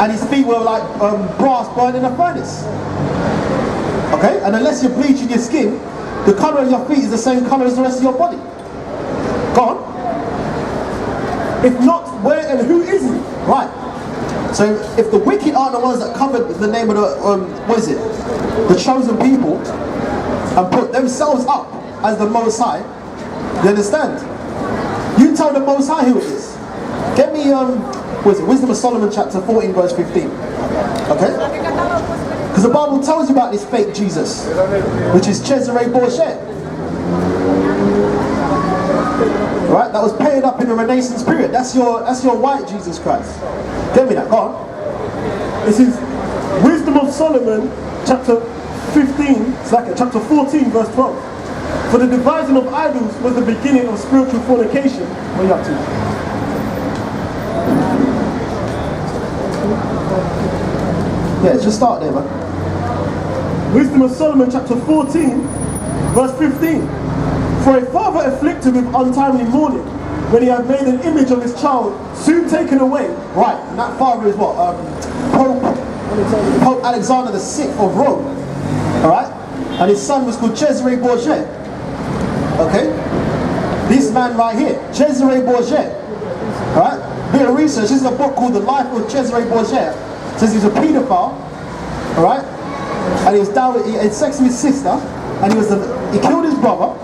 and his feet were like brass burned in a furnace. Okay, and unless you're bleaching your skin, the colour of your feet is the same colour as the rest of your body. Go on. If not, where and who is he? Right. So if the wicked aren't the ones that covered the name of the the chosen people and put themselves up as the Most High, you understand? You tell the Most High who it is. Get me Wisdom of Solomon chapter 14 verse 15. Okay? Because the Bible tells you about this fake Jesus, which is Cesare Borgia. Right? That was painted up in the Renaissance period. That's your white Jesus Christ. Get me that, go on. This is Wisdom of Solomon chapter 15, chapter 14 verse 12. For the devising of idols was the beginning of spiritual fornication. What are you up to? Yeah, just start there, man. Wisdom of Solomon chapter 14 verse 15. For a father afflicted with untimely mourning, when he had made an image of his child, soon taken away. Right, and that father is what? Pope Alexander VI of Rome. Alright? And his son was called Cesare Borgia. Okay? This man right here, Cesare Borgia. Alright? Bit of research. This is a book called The Life of Cesare Borgia. It says he was a paedophile. Alright? And he was he had sex with his sister. And he killed his brother.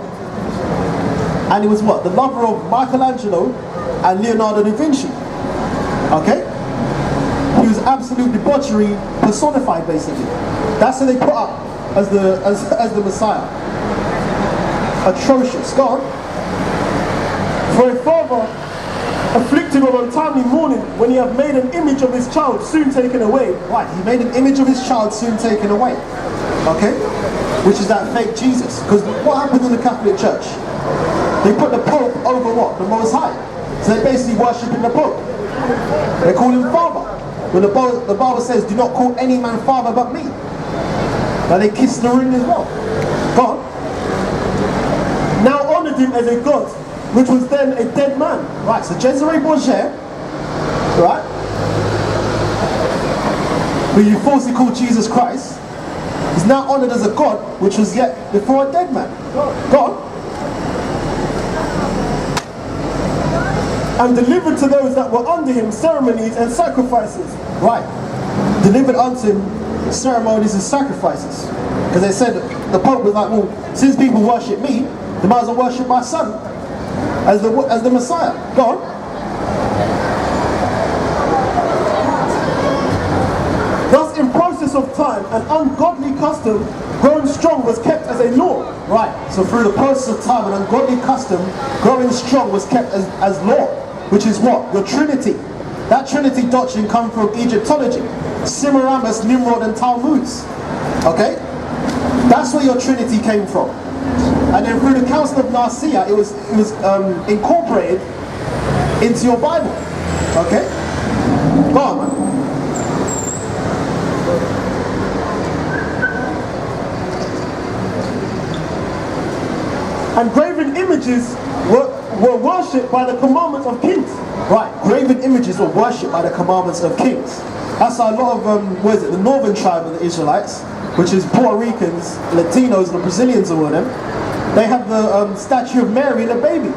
And he was what? The lover of Michelangelo and Leonardo da Vinci. Okay? He was absolute debauchery personified, basically. That's who they put up as the Messiah. Atrocious. Go on. For a father afflicted with untimely mourning, when he had made an image of his child, soon taken away. Right, he made an image of his child, soon taken away. Okay? Which is that fake Jesus. Because what happened in the Catholic Church? They put the Pope over what? The Most High. So they're basically worshipping the Pope. They call him Father. When the Bible says, do not call any man Father but me. Now they kiss the ring as well. Go on. Now honoured him as a god, which was then a dead man. Right, so Cesare Borgia, right, who you falsely call Jesus Christ, is now honoured as a god, which was yet before a dead man. Go on. And delivered to those that were under him ceremonies and sacrifices. Right. Delivered unto him ceremonies and sacrifices. Because they said, the Pope was like, well, since people worship me, they might as well worship my son as the Messiah. Go on. Thus in process of time, an ungodly custom growing strong was kept as a law. Right. So through the process of time, an ungodly custom growing strong was kept as law. Which is what? Your Trinity. That Trinity doctrine comes from Egyptology. Semiramis, Nimrod and Tammuz. Okay? That's where your Trinity came from. And then through the Council of Nicaea, it was incorporated into your Bible. Okay? Go on, man. And graven images were worshipped by the commandments of kings. Right, graven images were worshipped by the commandments of kings. That's how a lot of, the northern tribe of the Israelites, which is Puerto Ricans, Latinos, and the Brazilians and all of them, they have the statue of Mary and a baby.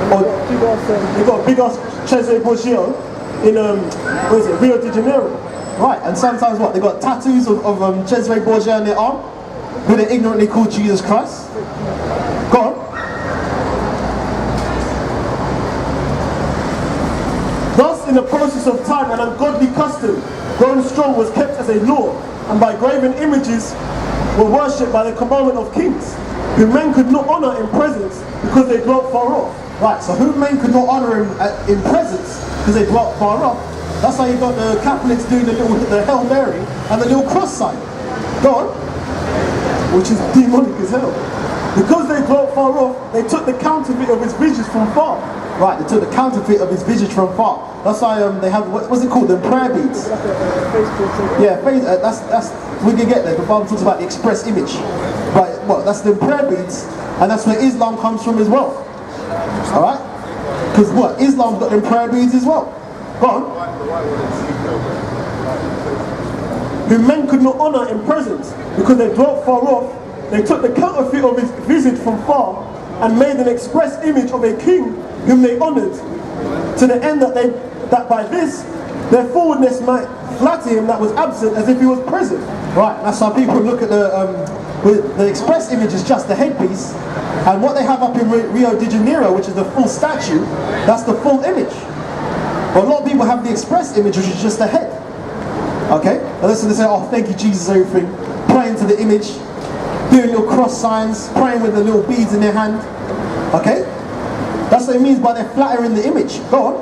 Or they got a big ass Cesare Borgia in, Rio de Janeiro. Right, and sometimes what? They got tattoos of Cesare Borgia on their arm, who they ignorantly call Jesus Christ. Go on. Thus, in the process of time, an ungodly custom, growing strong, was kept as a law, and by graven images were worshipped by the commandment of kings, whom men could not honour in presence because they dwelt far off. Right, so whom men could not honour in presence because they dwelt far off. That's how you got the Catholics doing the Hail Mary and the little cross sign. Go on. Which is demonic as hell. Because they dwelt far off, they took the counterfeit of his visage from far. Right, they took the counterfeit of his visage from far. That's why they have, what's it called, the prayer beads. Yeah, that's we can get there. The Bible talks about the express image. Right, well, that's the prayer beads, and that's where Islam comes from as well. Alright? Because what? Islam's got them prayer beads as well. Go on. Whom men could not honour in presence, because they dwelt far off. They took the counterfeit of his visage from far, and made an express image of a king whom they honoured, to the end that by this their forwardness might flatter him that was absent, as if he was present. Right, that's how people look at the express image is just the headpiece, and what they have up in Rio de Janeiro, which is the full statue, that's the full image. But a lot of people have the express image, which is just the head. Okay? And listen, they say, oh, thank you, Jesus, everything. Praying to the image, doing little cross signs, praying with the little beads in their hand. Okay? That's what it means by they're flattering the image. Go on.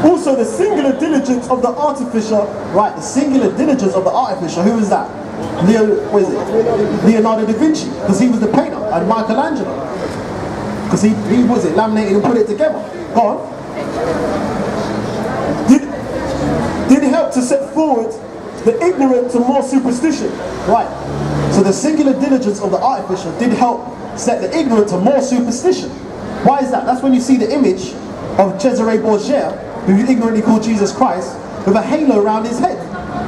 Also, the singular diligence of the artificer. Right, the singular diligence of the artificer. Who is that? Leonardo da Vinci, because he was the painter, and Michelangelo, because he was it, laminated and put it together. Go on. Did help to set forward the ignorant to more superstition. Right. So the singular diligence of the artificer did help set the ignorant to more superstition. Why is that? That's when you see the image of Cesare Borgia, who you ignorantly call Jesus Christ, with a halo around his head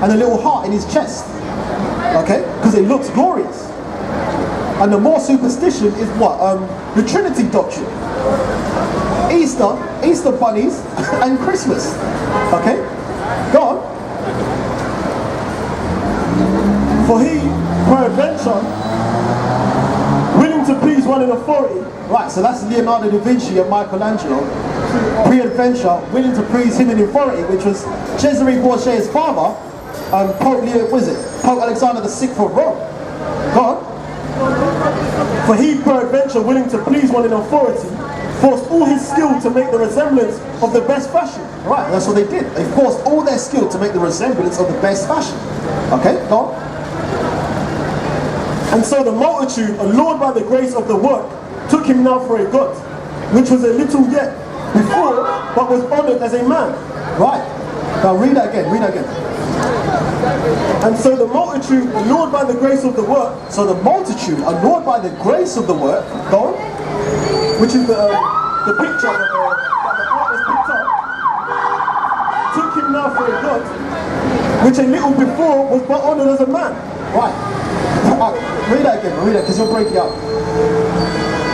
and a little heart in his chest. Okay? Because it looks glorious. And the more superstition is what? The Trinity doctrine. Easter bunnies, and Christmas. Okay? Go on. For he, peradventure, willing to please one in authority. Right, so that's Leonardo da Vinci and Michelangelo. Pre-adventure, willing to please him in authority, which was Cesare Borgia's father, Pope Alexander VI of Rome. Go on. For he, peradventure, willing to please one in authority, forced all his skill to make the resemblance of the best fashion. Right, that's what they did. They forced all their skill to make the resemblance of the best fashion. Okay, go on. And so the multitude, allured by the grace of the work, took him now for a god, which was a little yet before, but was honoured as a man. Right. Now read that again, And so the multitude, allured by the grace of the work, so the multitude, allured by the grace of the work, go on, which is the picture that the artist picked up, took him now for a god, which a little before was but honoured as a man. Right. Read that again, because you'll break it up.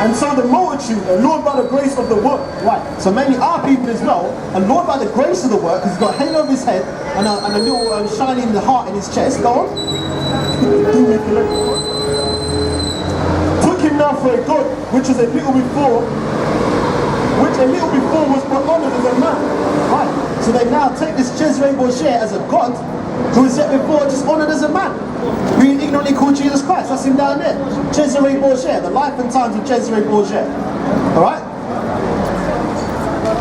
And so the multitude, allured by the grace of the work. Right, so many our people as well, allured by the grace of the work, because he's got a halo over his head and a little shining heart in his chest. Go on. Took him now for a god, which was a little before was but honoured as a man. Right, so they now take this Cesare Borgia as a god, who was yet before just honoured as a man, who ignorantly called Jesus Christ. That's him down there. Cesare Borgia, the life and times of Cesare Borgia. Alright?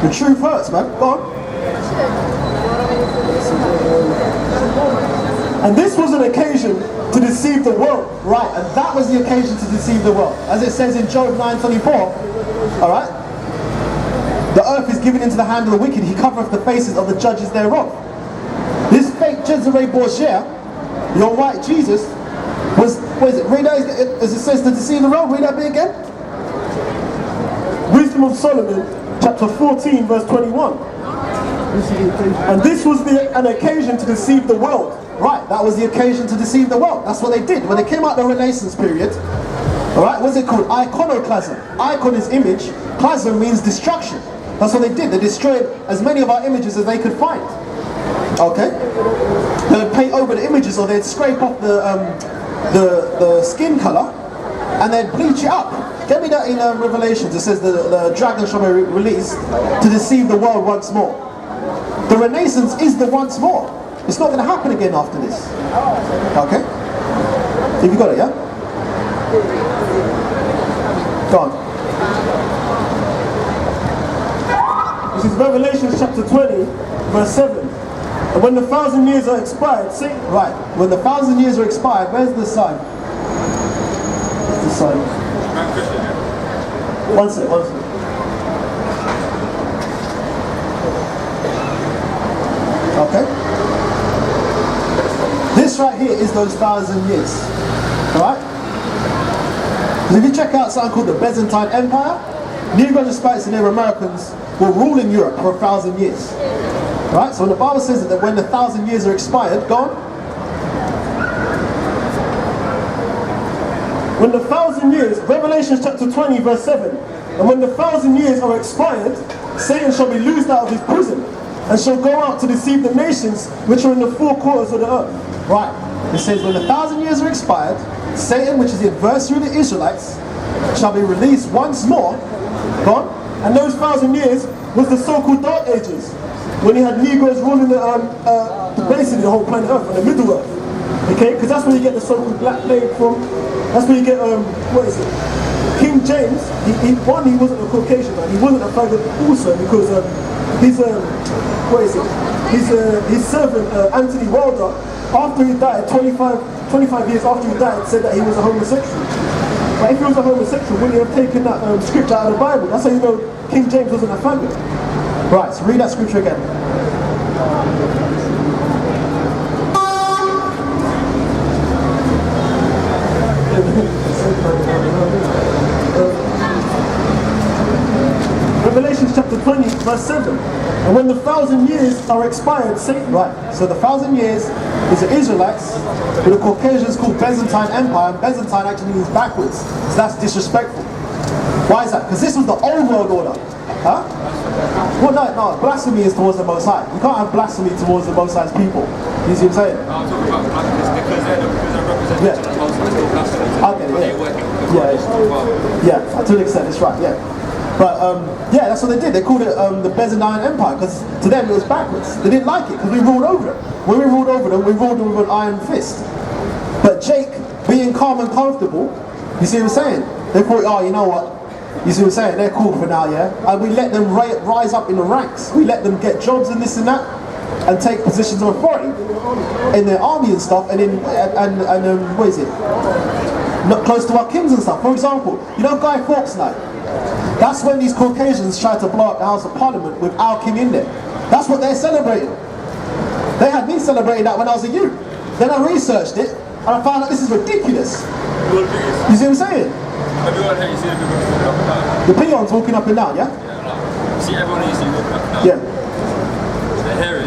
The truth hurts, man. Go on. And this was an occasion to deceive the world. Right, and that was the occasion to deceive the world. As it says in Job 9:24, alright? The earth is given into the hand of the wicked, he covereth the faces of the judges thereof. This fake Cesare Borgia, your white Jesus, was, what is it? Read that, as it says, to deceive the world. Read that bit again. Wisdom of Solomon, chapter 14, verse 21. And this was an occasion to deceive the world. Right, that was the occasion to deceive the world. That's what they did. When they came out the Renaissance period, alright, what's it called? Iconoclasm. Icon is image, plasm means destruction. That's what they did. They destroyed as many of our images as they could find. Okay? They would paint over the images, or they'd scrape off the skin colour and they'd bleach it up. Get me that in Revelations. It says the dragon shall be released to deceive the world once more. The Renaissance is the once more. It's not going to happen again after this. Okay? Have you got it, yeah? Go on. This is Revelation chapter 20, verse 7. And when the 1,000 years are expired, see? Right, when the 1,000 years are expired, where's the sign? Where's the sign? One sec. Okay? This right here is those 1,000 years. Alright? If you check out something called the Byzantine Empire, Negroes, Hispanics and Native Americans will rule in Europe for 1,000 years. Right? So when the Bible says that when the 1,000 years are expired, go on. When the 1,000 years, Revelation chapter 20 verse 7, and when the 1,000 years are expired, Satan shall be loosed out of his prison, and shall go out to deceive the nations which are in the four quarters of the earth. Right. It says when the 1,000 years are expired, Satan, which is the adversary of the Israelites, shall be released once more. Go on. And those 1,000 years was the so-called Dark Ages, when you had Negroes ruling basically the whole planet Earth, and the Middle Earth. Okay, because that's where you get the so-called Black Plague from. That's where you get what is it? King James. He wasn't a Caucasian man. He wasn't a faggot also because his servant Anthony Wilder, after he died, 25 years after he died, said that he was a homosexual. But if he was a homosexual, wouldn't he have taken that scripture out of the Bible? That's how you know King James wasn't a faggot. Right, so read that scripture again. Revelation chapter 20 verse 7. And when the 1,000 years are expired, Satan... Right, so the 1,000 years is the Israelites, with the Caucasians called Byzantine Empire, and Byzantine actually means backwards. So that's disrespectful. Why is that? Because this was the old world order. Huh? Well, no, blasphemy is towards the Most High. You can't have blasphemy towards the Most High's people. You see what I'm saying? No, I'm talking about blasphemy because they're representation of the Most High, still blasphemy. Okay, yeah, to an extent, it's right, yeah. But yeah, that's what they did. They called it the Byzantine Empire because to them it was backwards. They didn't like it because we ruled over them. When we ruled over them, we ruled them with an iron fist. But Jake, being calm and comfortable, you see what I'm saying? They thought, oh, you know what? You see what I'm saying? They're cool for now, yeah? And we let them rise up in the ranks. We let them get jobs and this and that, and take positions of authority in their army and stuff, and what is it? Not close to our kings and stuff. For example, you know Guy Fawkes night? That's when these Caucasians tried to blow up the House of Parliament with our king in there. That's what they're celebrating. They had me celebrating that when I was a youth. Then I researched it, and I found out this is ridiculous. You see what I'm saying? Everyone here, you see the people walking up and down. The peons walking up and down, yeah? Yeah, no. You see everyone you see walking up and down. Yeah. They're hearing,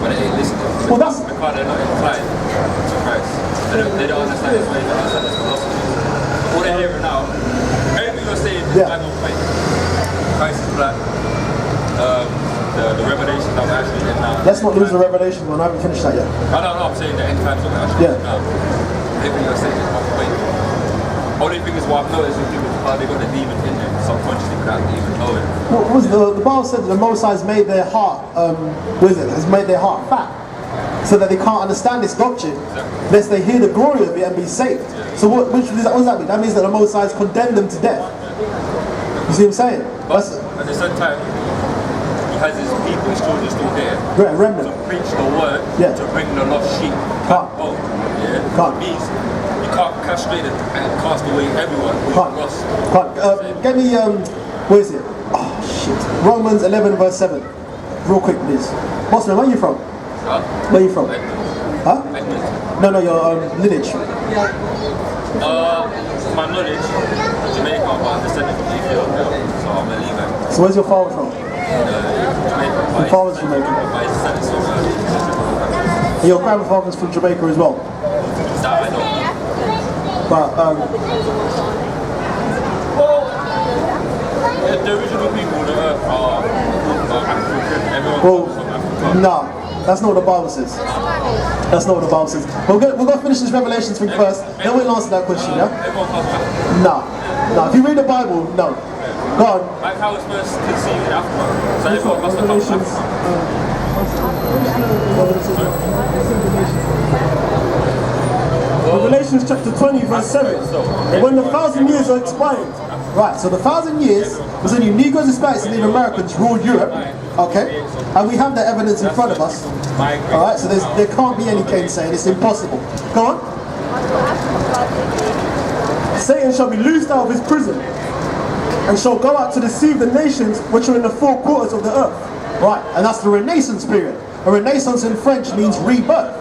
but they ain't listening. Well, that's... Because they're not inclined to Christ. They don't understand his ways, they don't understand his philosophy. All they're hearing now, everything you're saying is bang on point. Christ is black. The revelation that we're actually in now. Let's not lose the revelation one, I haven't finished that yet. I don't know, I'm saying the end times that we're actually in now. Everything you're saying is on point. Only thing is what I've noticed with people is how they got the demon in there subconsciously without even knowing. What was the Bible said that the Most High has made their heart, has made their heart fat, so that they can't understand this doctrine, lest they hear the glory of it and be saved. Yeah. So what does that mean? That means that the Most High has condemned them to death. You see what I'm saying? But at the same time, he has his people, his children still there. Remnant. To preach the word, to bring the lost sheep back home. Yeah? Can't. It means you can't castrate it and cast away everyone who's lost. Get me, where is it? Oh shit. Romans 11 verse 7. Real quick please. Bossman, where are you from? Huh? Where are you from? Huh? No, your lineage. My knowledge, Jamaica, but I'm descended from Ethiopia, so I'm a Levite. So where's your father from? Jamaica. Your father's Jamaican. But his descendants from And your grandfather's from Jamaica as well? That I know. But, the original people on the earth are African. Everyone comes from Africa. No. That's not what the Bible says. That's not what the Bible says. We're going to finish this Revelation thing first, then we'll answer that question, yeah? Everyone comes from Africa. No. If you read the Bible, no. Go on. Like how it's first conceived in Africa. So everyone must have come from Africa. Revelation chapter 20 verse 7. And when the 1,000 years are expired. Right, so the 1,000 years was when you Negroes, Hispanics and Native Americans ruled Europe. Okay? And we have the evidence in front of us. Alright, so there can't be any gainsaying, it's impossible. Go on. Satan shall be loosed out of his prison, and shall go out to deceive the nations which are in the four quarters of the earth. Right, and that's the Renaissance period. A Renaissance in French means rebirth.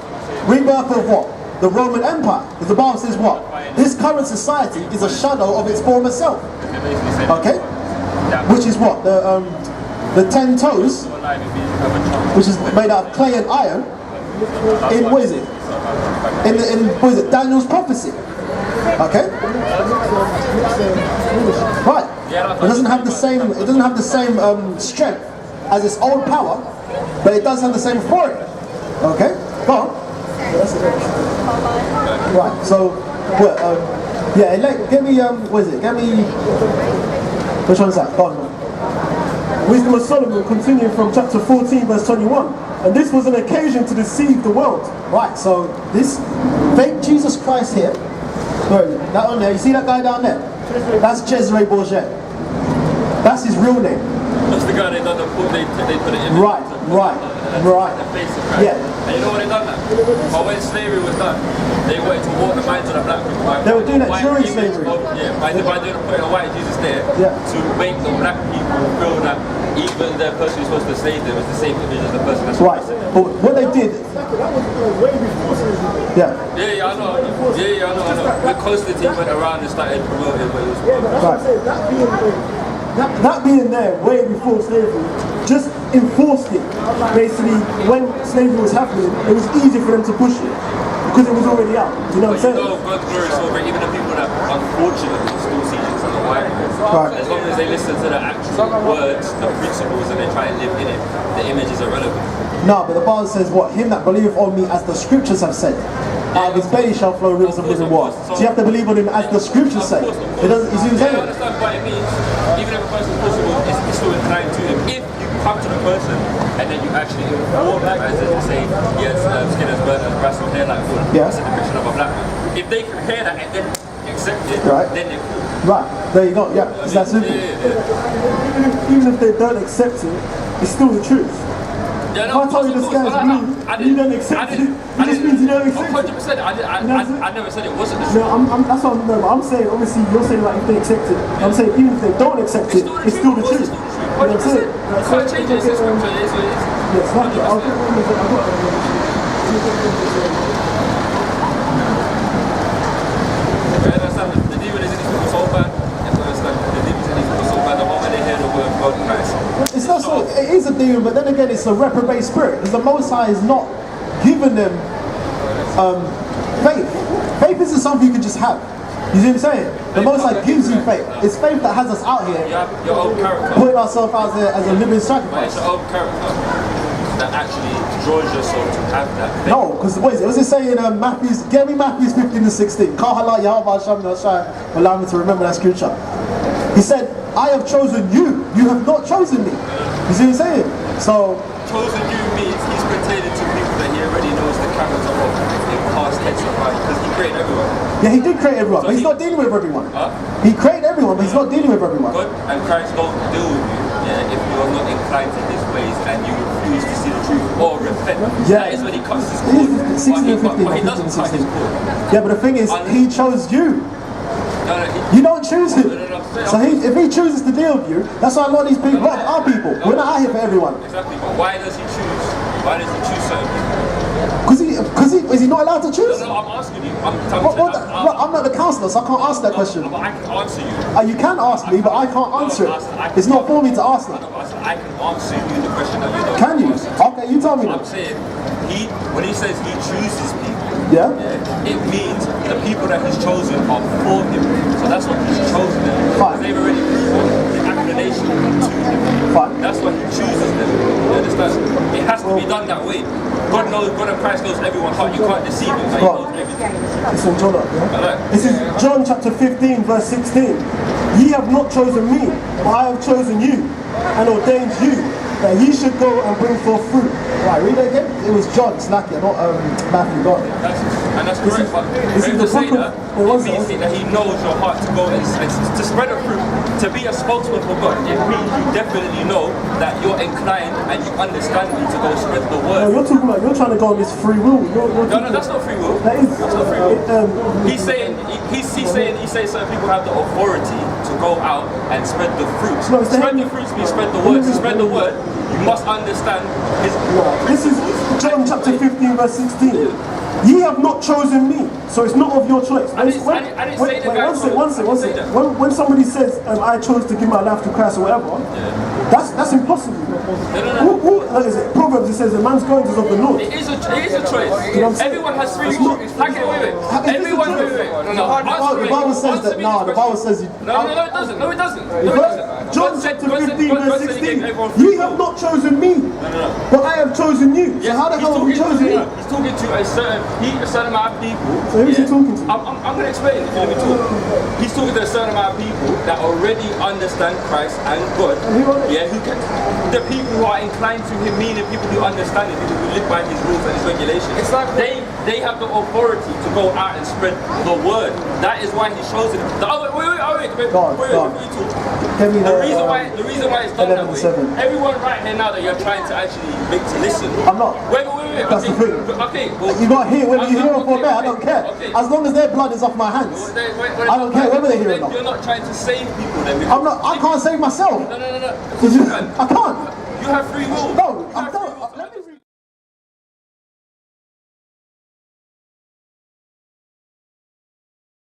Rebirth of what? The Roman Empire. Because the Bible says what? This current society is a shadow of its former self. Okay? which is what? The 10 toes, which is made out of clay and iron, in what is it? In what is it? Daniel's prophecy. Okay? Right. It doesn't have the same, strength as its old power, but it does have the same authority. Okay? Go on. Right, so what, give me what is it? Give me, which one is that? Go on. Wisdom of Solomon, continuing from chapter 14, verse 21. And this was an occasion to deceive the world. Right, so this fake Jesus Christ here, that one there, you see that guy down there? That's Cesare Borgia. That's his real name. That's the guy they put it in. Right. The face of Christ. Yeah. And you know what they done that? But when slavery was done, they wanted to walk the minds of the black people. They were doing that during slavery. By putting a white Jesus there to make the black people feel that even the person who's supposed to save them is the same image as the person that's right. But what they did. That was way before slavery. Yeah. Yeah, I know. When Constantine went around and started promoting what he was promoting. That's what I'm saying. That being there way before slavery just enforced it. Basically, when slavery was happening, it was easy for them to push it because it was already out. You know what I'm saying? God's glory is over even the people that unfortunately still see Jesus as a white man. Right. As long as they listen to the actual words, the principles, and they try and live in it, the image is irrelevant. No, but the Bible says what? Him that believeth on me, as the scriptures have said. Out of his belly shall flow rivers of living water. So you have to believe on him as the scriptures say. It doesn't. You see what I'm saying? I understand what it means. Even if a person's possible, it's still inclined to him. If you come to the person and then you actually inform them, as they say, yes, skin is burnt and brass of hair like wool. That's a depiction of a black man. If they can hear that and then accept it, then they're cool. Right. There you go. Yeah. It's that simple. Even if they don't accept it, it's still the truth. Yeah, no, if I tell you this guy's blue, you don't accept it. It just means you don't accept it. 100%. I never said it wasn't the truth. No, that's what I'm saying. Obviously, you're saying like if they accept it. I'm saying even if they don't accept it, it's still the truth. 100%. You can't change it. It's in scripture. It is what it is. Yes, like I've got the demon is in these people so bad. The demon is in these people so bad. The moment they hear the word of God Christ. It's not so. It is a demon, but then again, it's a reprobate spirit. Because the Most High is not giving them faith. Faith isn't something you can just have. You see what I'm saying? The Most High gives you faith. It's faith that has us out here. You have your own character. Putting ourselves out there as a living sacrifice. But it's your own character that actually draws your soul to have that faith. No, because what is it? Was it saying Matthew? Get me Matthew 15 and 16. Allow me to remember that scripture. He said, I have chosen you. You have not chosen me. You see what I'm saying? So chosen you means he's pertaining to people that he already knows the character of in past tense of life, because he created everyone. Yeah, he did create everyone, so but he's not dealing with everyone. He created everyone, but he's not dealing with everyone. God and Christ don't deal with you, if you're not inclined to his ways and you refuse to see the truth or repent. Yeah. That is when he cuts his cord. 16 and 15, but he doesn't cut his cord. Yeah, but the thing is, he chose you. You don't choose him. So if he chooses to deal with you, that's why a lot of these people, a lot of our people, we're not out here for everyone. Exactly, but why does he choose? Why does he choose certain people? Because is he not allowed to choose? No, I'm asking you. I'm not the counselor, so I can't answer that question. But I can answer you. You can ask me, but I can't answer it. It's not for me to ask that. I can answer you the question that you don't. Can you? Okay, you tell me. I'm saying, when he says he chooses people, it means the people that he's chosen are for him. So that's what he's chosen them. Fine. They've already proven the inclination to him. Fine. That's why he chooses them. You understand? It has to be done that way. God and Christ knows everyone's heart. You can't deceive him. He knows everything. This is John chapter 15, verse 16. Ye have not chosen me, but I have chosen you, and ordained you, that ye should go and bring forth fruit. Right, read it again. It was John, Slacky, not Matthew, God. That's correct, but for him to say that, it means that he knows your heart to go and to spread the fruit, to be a spokesman for God. It means you definitely know that you're inclined and you understand me to go spread the word. No, you're trying to go on this free will. No, that's not free will. That is. That's not free will. He's saying certain people have the authority to go out and spread the fruits. No, spread the fruits means spread the word. To spread the word, you must understand his. This is John chapter 15, verse 16. Ye have not chosen me, so it's not of your choice. I didn't say the guy. One second. When somebody says, I chose to give my life to Christ or whatever, that's impossible. No. Who is it? Proverbs, it says a man's going is of the Lord. It is a choice. Everyone has free will. Everyone, wait. No. The Bible says that. No, the Bible says you. No, it doesn't. John chapter 15 verse 16. Ye have not chosen me, but I have chosen you. So how the hell have we chosen you? He's talking to a certain amount of people. So who's he talking to? I'm going to explain if you let me talk. He's talking to a certain amount of people that already understand Christ and God. Yeah, the people who are inclined to him, meaning people who understand it, people who live by his rules and his regulations. It's like they have the authority to go out and spread the word. That is why he's chosen them. Wait, before you talk. The reason why it's done that way. Everyone right here now that you're trying to actually make to listen. I'm not. Wait. That's the thing. Okay. Well, you got here, whether you hear it or not, I don't care. Okay. As long as their blood is off my hands, I don't care whether they hear it or not. You're not trying to save people then. I'm not. I can't save myself. No. I can't. You have free will. No,